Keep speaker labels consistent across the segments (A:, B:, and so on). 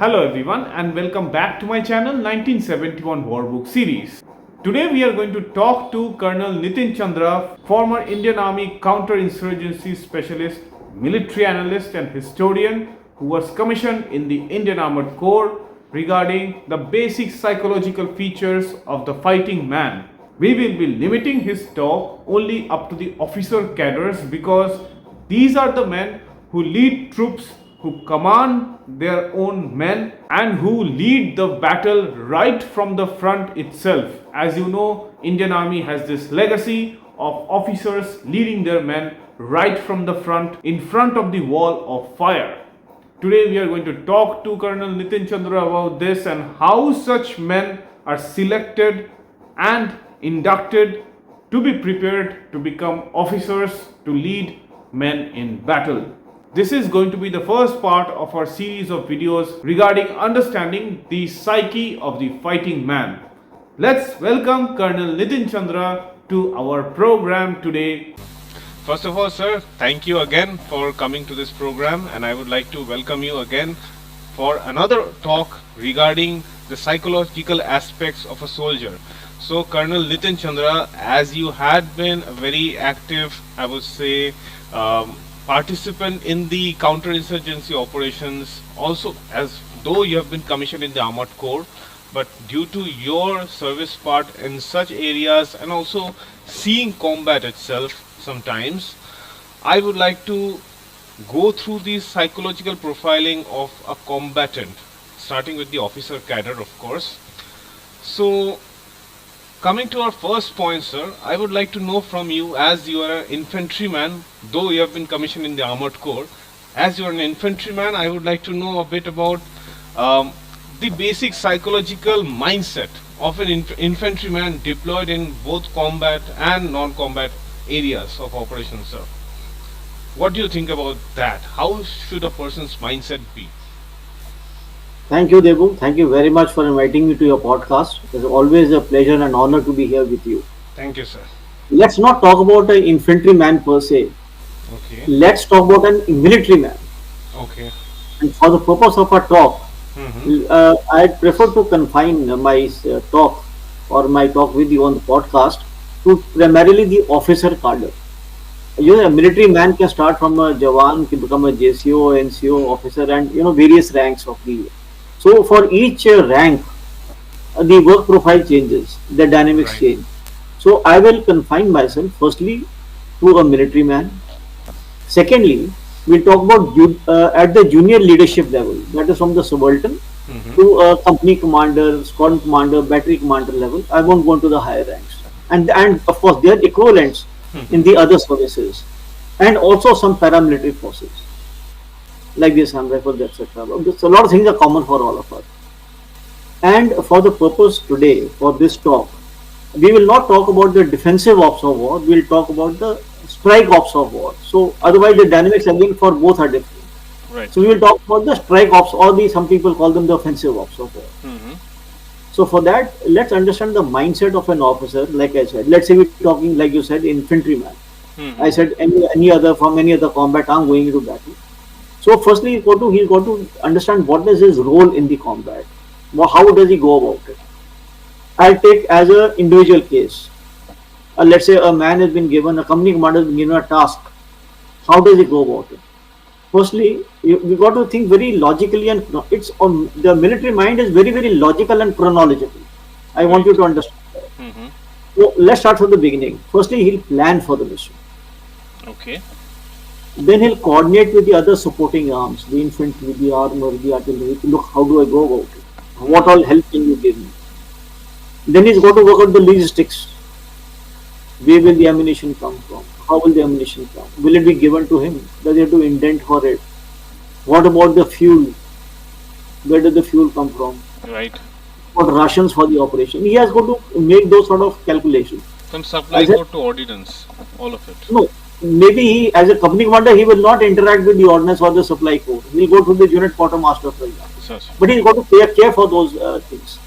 A: Hello everyone and welcome back to my channel 1971 War Book series. Today we are going to talk to Colonel Nitin Chandra, former Indian Army counter-insurgency specialist, military analyst and historian who was commissioned in the Indian Armored Corps regarding the basic psychological features of the fighting man. We will be limiting his talk only up to the officer cadres because these are the men who lead troops, who command their own men and who lead the battle right from the front itself. As you know, Indian Army has this legacy of officers leading their men right from the front, in front of the wall of fire. Today we are going to talk to Colonel Nitin Chandra about this and how such men are selected and inducted to be prepared to become officers to lead men in battle. This is going to be the first part of our series of videos regarding understanding the psyche of the fighting man. Let's welcome Colonel Nitin Chandra to our program today.
B: First of all, sir, thank you again for coming to this program, and I would like to welcome you again for another talk regarding the psychological aspects of a soldier. So, Colonel Nitin Chandra, as you had been a very active, I would say, participant in the counter-insurgency operations, also as though you have been commissioned in the Armored Corps, but due to your service part in such areas and also seeing combat itself sometimes, I would like to go through the psychological profiling of a combatant, starting with the officer cadre, of course. So, coming to our first point, sir, I would like to know from you, as you are an infantryman, though you have been commissioned in the Armored Corps, as you are an infantryman, I would like to know a bit about the basic psychological mindset of an infantryman deployed in both combat and non-combat areas of operations, sir. What do you think about that? How should a person's mindset be?
C: Thank you, Debu. Thank you very much for inviting me to your podcast. It's always a pleasure and honor to be here with you.
B: Thank you, sir.
C: Let's not talk about an infantryman per se.
B: Okay.
C: Let's talk about a military man.
B: Okay.
C: And for the purpose of our talk, I prefer to confine my talk or my talk with you on the podcast to primarily the officer cadre. A military man can start from a Jawan, can become a JCO, NCO officer, and various ranks of the. So for each rank, the work profile changes, the dynamics change. So I will confine myself firstly to a military man. Secondly, we'll talk about at the junior leadership level, that is from the subaltern to a company commander, squadron commander, battery commander level. I won't go into the higher ranks. And of course, their equivalents in the other services, and also some paramilitary forces like the Assam Rifles, etc. A lot of things are common for all of us. And for the purpose today, for this talk, we will not talk about the defensive ops of war, we will talk about the strike ops of war. So otherwise the dynamics again for both are different.
B: Right.
C: So we will talk about the strike ops, or some people call them the offensive ops of war. So for that, let's understand the mindset of an officer. Like I said, let's say we're talking, like you said, infantryman. I said any other combat, I'm going into battle. So firstly, he's got to understand what is his role in the combat. How does he go about it? I'll take as an individual case. Let's say a man has been given, a company commander has been given a task. How does he go about it? Firstly, we got to think very logically, and the military mind is very, very logical and chronological. I want you to understand that. So let's start from the beginning. Firstly, he'll plan for the mission.
B: Okay.
C: Then he'll coordinate with the other supporting arms, the infantry, the armor, the artillery. Look, how do I go about it? What all help can you give me? Then he's got to work out the logistics. Where will the ammunition come from? How will the ammunition come? Will it be given to him? Does he have to indent for it? What about the fuel? Where does the fuel come from?
B: Right.
C: What rations for the operation? He has got to make those sort of calculations.
B: From supply code to ordnance, all of it.
C: No, maybe he, as a company commander, he will not interact with the ordnance or the supply code. He will go to the unit quartermaster, for example. But he's got to take care for those things.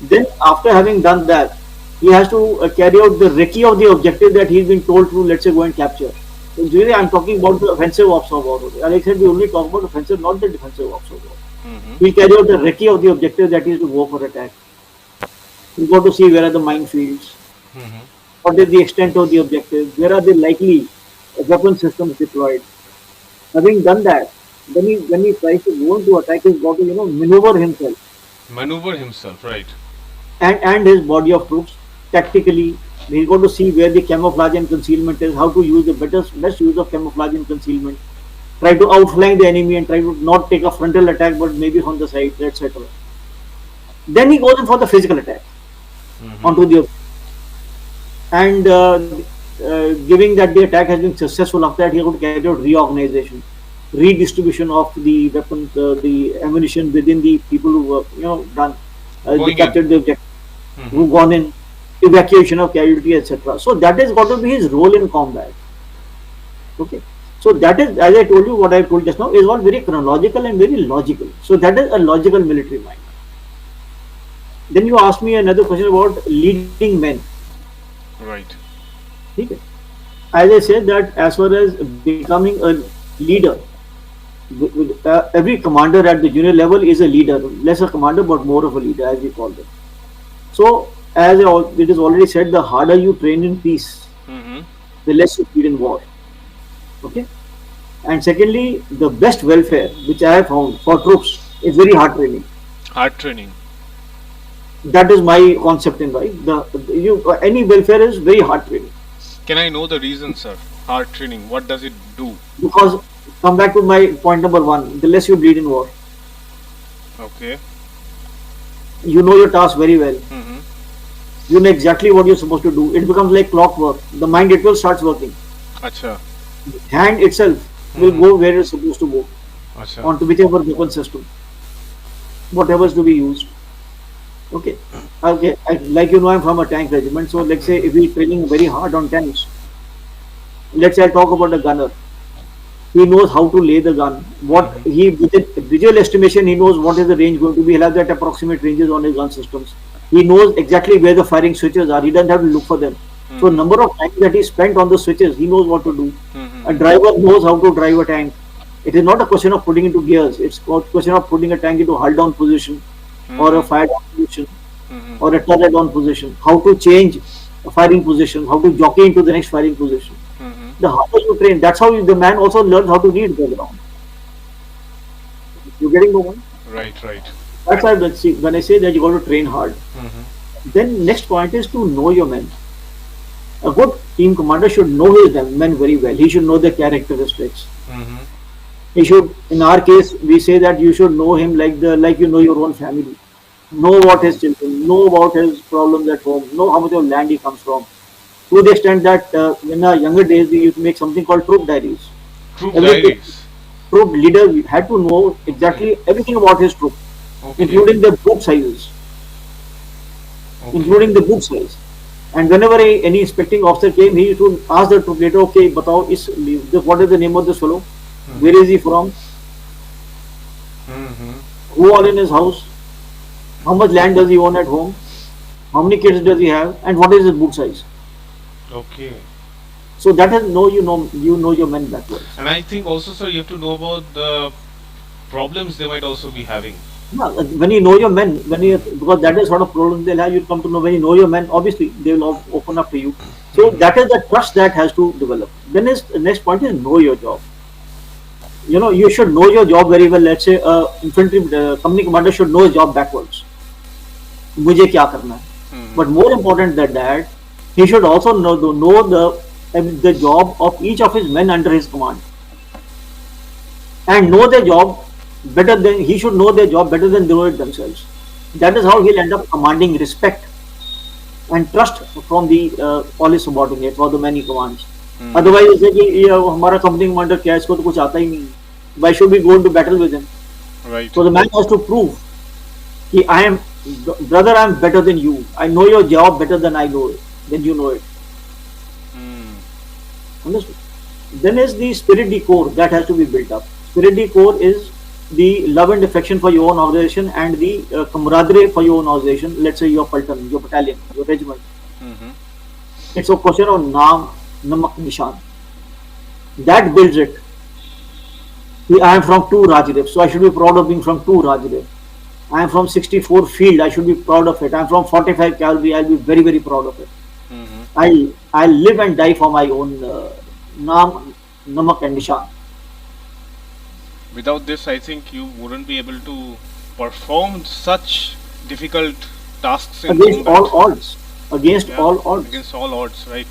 C: Then, after having done that, he has to carry out the recce of the objective that he's been told to, let's say, go and capture. So, I'm talking about the offensive ops of war. Like I said, we only talk about offensive, not the defensive ops of war. He'll carry out the recce of the objective, that is to go for attack. He'll go to see where are the minefields, what is the extent of the objective, where are the likely weapon systems deployed. Having done that, when he tries to go into attack, he's got to maneuver himself
B: Maneuver himself, right?
C: and his body of troops tactically. He's got to see where the camouflage and concealment is, how to use the best use of camouflage and concealment. Try to outflank the enemy and try to not take a frontal attack, but maybe from the side, etc. Then he goes in for the physical attack onto the and giving that the attack has been successful. After that, he would carry out reorganization, redistribution of the weapons, the ammunition within the people who were done, they
B: Going in.
C: captured the objective, who gone in, evacuation of casualty, etc. So that is got to be his role in combat. Okay. So that is, as I told you, what I told just now is all very chronological and very logical. So that is a logical military mind. Then you asked me another question about leading men.
B: Right.
C: Okay. As I said, that as far as becoming a leader, every commander at the junior level is a leader, less a commander but more of a leader, as we call them. So as it is already said, the harder you train in peace, the less you lead in war. Okay. And secondly, the best welfare which I have found for troops is very hard training.
B: Hard training.
C: That is my concept in life. Any welfare is very hard training.
B: Can I know the reason, sir? Hard training. What does it do?
C: Because, come back to my point number one, the less you bleed in war.
B: Okay.
C: You know your task very well. You know exactly what you're supposed to do. It becomes like clockwork. The mind itself starts working.
B: Acha.
C: The hand itself will go where it's supposed to go,
B: Acha.
C: onto whichever weapon system, whatever is to be used. Okay. Okay. Like I'm from a tank regiment. So let's say if we're training very hard on tanks, let's say I talk about a gunner. He knows how to lay the gun. What he with visual estimation, he knows what is the range going to be. He'll have that approximate ranges on his gun systems. He knows exactly where the firing switches are. He doesn't have to look for them. So number of times that he spent on the switches, he knows what to do. A driver knows how to drive a tank. It is not a question of putting into gears. It's a question of putting a tank into a hull down position, or a fire down position, or a turret down position. How to change a firing position, how to jockey into the next firing position. The harder you train, that's how the man also learns how to read the ground. You getting the point?
B: Right.
C: That's why when I say that you got to train hard. Then next point is to know your men. A good team commander should know his men very well. He should know their characteristics. He should, in our case, we say that you should know him like you know your own family. Know what his children, know about his problems at home, know how much of land he comes from. To the extent that in our younger days we used to make something called troop diaries.
B: Troop
C: Every
B: diaries.
C: troop leader had to know exactly everything about his troop, including the boot sizes, including the boot size. And whenever any inspecting officer came, he used to ask the troop leader, okay, batao, what is the name of this fellow? Where is he from? Who all in his house? How much land does he own at home? How many kids does he have? And what is his boot size?
B: Okay.
C: So that is you know your men backwards.
B: And I think also, sir, you have to know about the problems they might also be having.
C: Yeah, when you know your men, because that is sort of problems they'll have, you come to know. When you know your men, obviously they will all open up to you. So that is the trust that has to develop. Then the next point is know your job. You should know your job very well. Let's say infantry company commander should know his job backwards. मुझे क्या करना है? But more important than that, he should also know the job of each of his men under his command, and know their job better than he should know their job better than they know it themselves. That is how he'll end up commanding respect and trust from all his subordinates or the men he commands. Otherwise, it's like ये हमारा company commander क्या है, इसको तो कुछ आता ही नहीं. Why should we go into battle with him?
B: Right.
C: So the man has to prove that brother, I am better than you. I know your job better than I know it. Then you know it. Understood? Then is the spirit de corps that has to be built up. Spirit de corps is the love and affection for your own organization and the camaraderie for your own organization. Let's say your platoon, your battalion, your regiment. It's a question of naam, namak, nishan. That builds it. I am from 2 Rajdev, so I should be proud of being from 2 Rajdev. I am from 64 Field, I should be proud of it. I am from 45 Cavalry, I'll be very, very proud of it. I live and die for my own naam, namak and nishan.
B: Without this, I think you wouldn't be able to perform such difficult tasks in
C: Against all
B: combat.
C: odds. Against
B: Yeah,
C: all odds.
B: against all odds, right?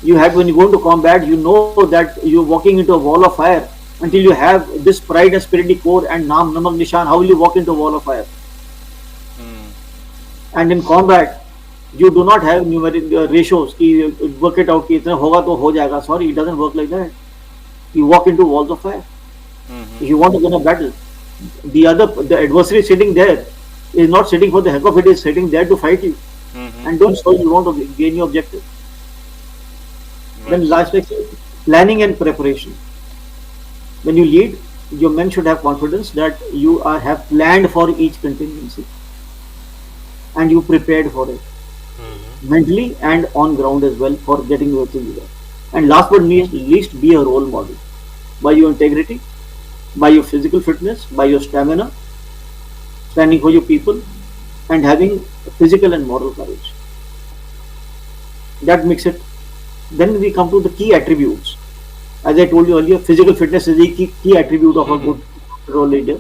C: You have, when you go into combat, you know that you're walking into a wall of fire. Until you have this pride and spirit core and naam, namak, nishan, how will you walk into a wall of fire?
B: Hmm.
C: And in combat, you do not have numeric ratios. Ki, work it out. Ki, itna hoga to ho jayega. Sorry, it doesn't work like that. You walk into walls of fire.
B: Mhm.
C: If you want to win a battle, the adversary sitting there is not sitting for the heck of it. Is sitting there to fight you.
B: Mhm.
C: And don't show you want to gain your objective. Then
B: Right.
C: last next, planning and preparation. When you lead, your men should have confidence that you have planned for each contingency and you prepared for it
B: Mhm.
C: mentally and on ground as well for getting your thing there. And last but not least, be a role model by your integrity, by your physical fitness, by your stamina, standing for your people, and having physical and moral courage. That makes it. Then we come to the key attributes. As I told you earlier, physical fitness is the key attribute of a good role leader.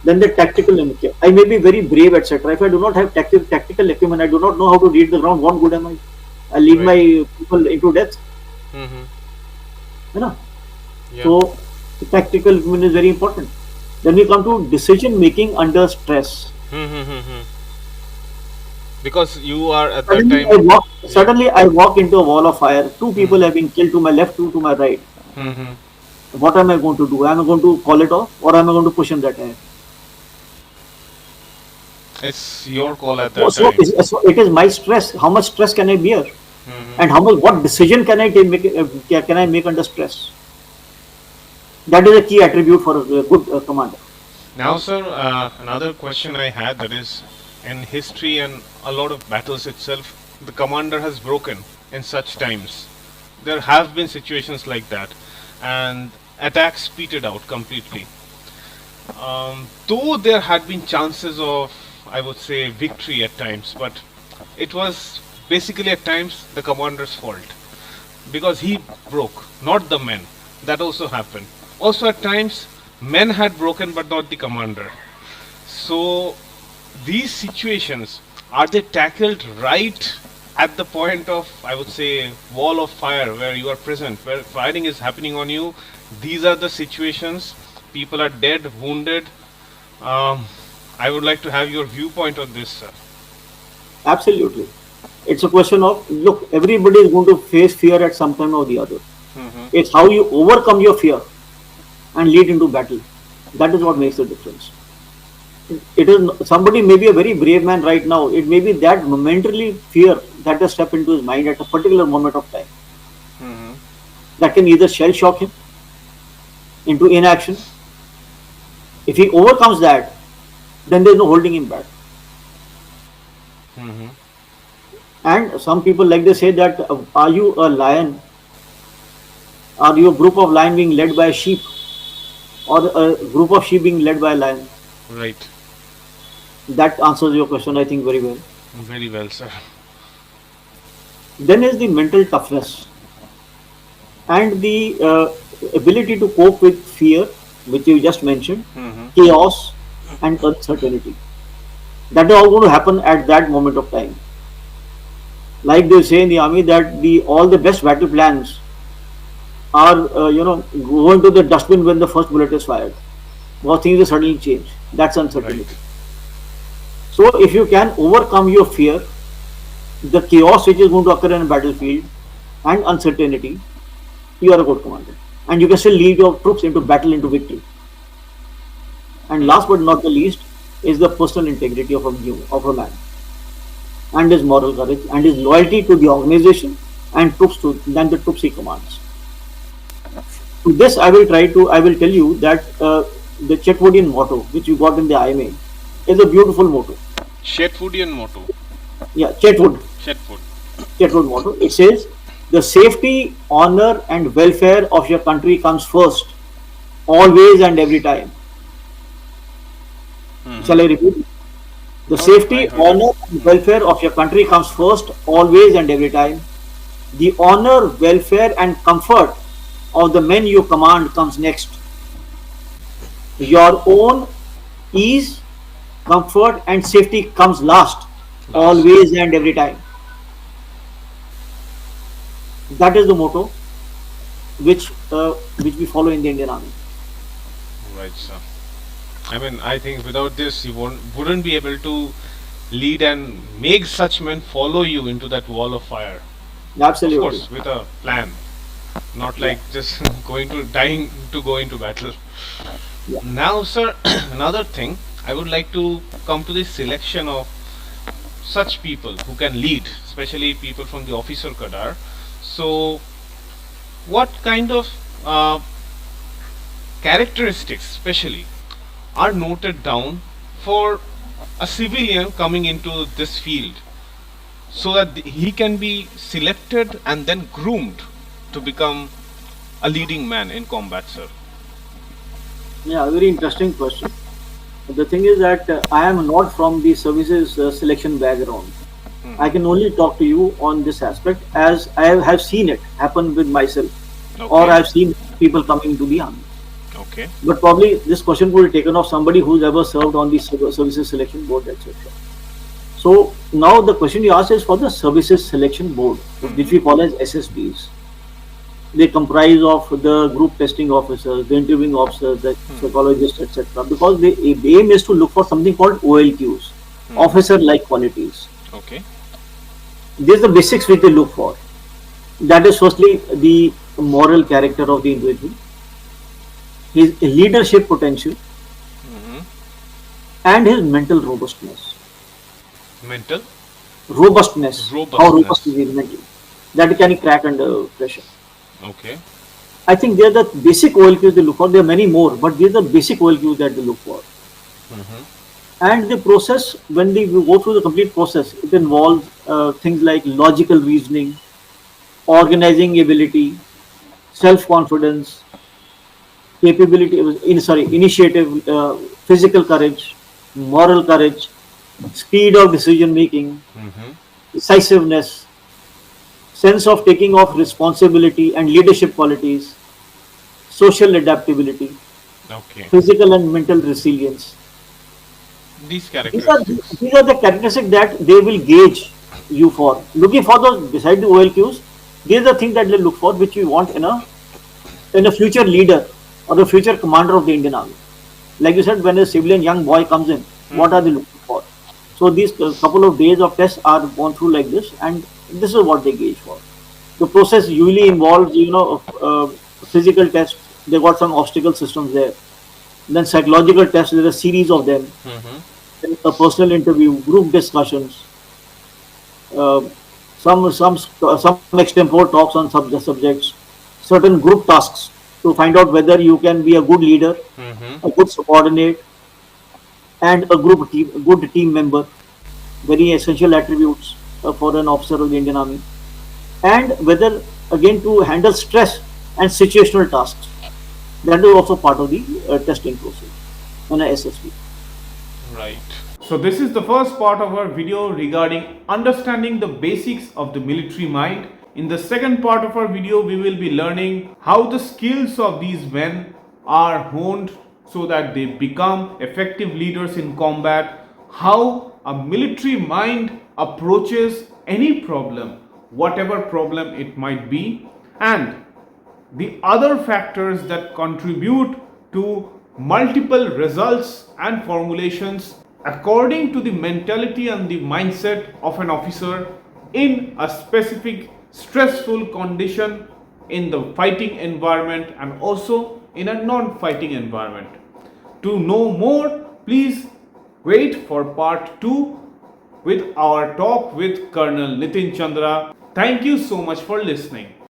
C: Then the tactical acumen. I may be very brave, etc. If I do not have tactical acumen, I do not know how to read the ground. What good am I? I lead
B: Right.
C: my people into death.
B: Mhm.
C: You know?
B: Yeah.
C: So, the tactical acumen is very important. Then we come to decision making under stress.
B: Mhm. Because you are at that
C: Suddenly I
B: time.
C: walk,
B: Yeah.
C: suddenly I walk into a wall of fire. Two people have been killed to my left, two to my right.
B: Mhm.
C: What am I going to do? Am I going to call it off or am I going to push him that time?
B: It's your call at
C: So,
B: that
C: so,
B: time.
C: so it is my stress. How much stress can I bear?
B: Mhm.
C: And what decision can I take? Can I make under stress? That is a key attribute for a good commander.
B: Now, sir, another question I had, that is, in history and a lot of battles itself, the commander has broken in such times. There have been situations like that, and attacks petered out completely. Though there had been chances of, I would say, victory at times, but it was basically at times the commander's fault because he broke, not the men. That also happened. Also, at times, men had broken, but not the commander. So, these situations, are they tackled right at the point of, I would say, wall of fire where you are present, where firing is happening on you? These are the situations. People are dead, wounded. Um, I would like to have your viewpoint on this, sir.
C: Absolutely. It's a question of, look, everybody is going to face fear at some time or the other.
B: Mhm.
C: It's how you overcome your fear and lead into battle. That is what makes the difference. It is somebody may be a very brave man right now. It may be that momentarily fear that has stepped into his mind at a particular moment of time
B: Mhm.
C: that can either shell shock him into inaction. If he overcomes that, then there is no holding him back.
B: Mhm.
C: And some people, like they say that, are you a lion? Are you a group of lion being led by a sheep, or a group of sheep being led by a lion?
B: Right.
C: That answers your question, I think, very well.
B: Very well, sir.
C: Then is the mental toughness and the ability to cope with fear, which you just mentioned,
B: Mhm.
C: chaos, and uncertainty. That is all going to happen at that moment of time. Like they say in the army that all the best battle plans are go into the dustbin when the first bullet is fired. Because things will suddenly change. That's uncertainty.
B: Right.
C: So if you can overcome your fear, the chaos which is going to occur in a battlefield, and uncertainty, you are a good commander. And you can still lead your troops into battle, into victory. And last but not the least is the personal integrity of a man, and his moral courage, and his loyalty to the organization and the troops he commands. To this, I will tell you that the Chetwoodian motto, which you got in the IMA, is a beautiful motto.
B: Shetwoodian motto.
C: Yeah, Chetwood motto. It says, the safety, honor, and welfare of your country comes first. always and every time. Shall I repeat? The safety,
B: I heard
C: honor, and welfare of your country comes first, always and every time. The honor, welfare, and comfort of the men you command comes next. Your own ease, comfort, and safety comes last, always and every time. That is the motto which we follow in the Indian Army.
B: Right, sir. I mean, I think without this, you wouldn't be able to lead and make such men follow you into that wall of fire. Of
C: Absolutely.
B: course, with a plan, not like just dying to go into battle.
C: Yeah.
B: Now, sir, another thing, I would like to come to the selection of such people who can lead, especially people from the officer cadre. So, what kind of characteristics, especially, are noted down for a civilian coming into this field so that he can be selected and then groomed to become a leading man in combat, sir?
C: Yeah, very interesting question. The thing is that I am not from the services selection background. I can only talk to you on this aspect as I have seen it happen with myself, or
B: Okay,
C: I have seen people coming to the army.
B: okay.
C: But probably this question will be taken off somebody who's ever served on the services selection board, etc. So now the question you asked is for the services selection board, which we call as SSBs. They comprise of the group testing officers, the interviewing officers, the psychologists, etc. Because the aim is to look for something called OLQs, officer-like qualities.
B: Okay.
C: These are the basics which they look for. That is firstly the moral character of the individual, his leadership potential,
B: Hmm.
C: and his mental robustness.
B: Mental
C: Robustness. How robust
B: robustness.
C: is he mentally? That can he crack under pressure?
B: Okay.
C: I think they are the basic OLQs they look for. There are many more, but these are the basic OLQs that they look for.
B: Hmm.
C: And the process, when they go through the complete process, it involves things like logical reasoning, organizing ability, self-confidence, initiative, physical courage, moral courage, speed of decision making,
B: Hmm.
C: decisiveness, sense of taking of responsibility and leadership qualities, social adaptability,
B: Okay.
C: physical and mental resilience.
B: These
C: These are
B: characteristics.
C: these are the characteristics that they will gauge you for. Looking for those beside the OLQs, these are the things that they look for, which you want in a future leader or a future commander of the Indian Army. Like you said, when a civilian young boy comes in, what are they looking for? So these couple of days of tests are gone through like this, and this is what they gauge for. The process usually involves, physical tests. They got some obstacle systems there. Then psychological tests. There are a series of them.
B: Hmm.
C: Then a personal interview, group discussions, uh, some extempore talks on subjects, certain group tasks to find out whether you can be a good leader,
B: Hmm.
C: a good subordinate, and good team member. Very essential attributes for an officer of the Indian Army. And whether again to handle stress and situational tasks. That is also part of the testing process on a SSB.
B: Right.
A: So this is the first part of our video regarding understanding the basics of the military mind. In the second part of our video, we will be learning how the skills of these men are honed so that they become effective leaders in combat, how a military mind approaches any problem, whatever problem it might be, and the other factors that contribute to multiple results and formulations according to the mentality and the mindset of an officer in a specific stressful condition in the fighting environment and also in a non-fighting environment. To know more, please wait for part 2 with our talk with Colonel Nitin Chandra. Thank you so much for listening.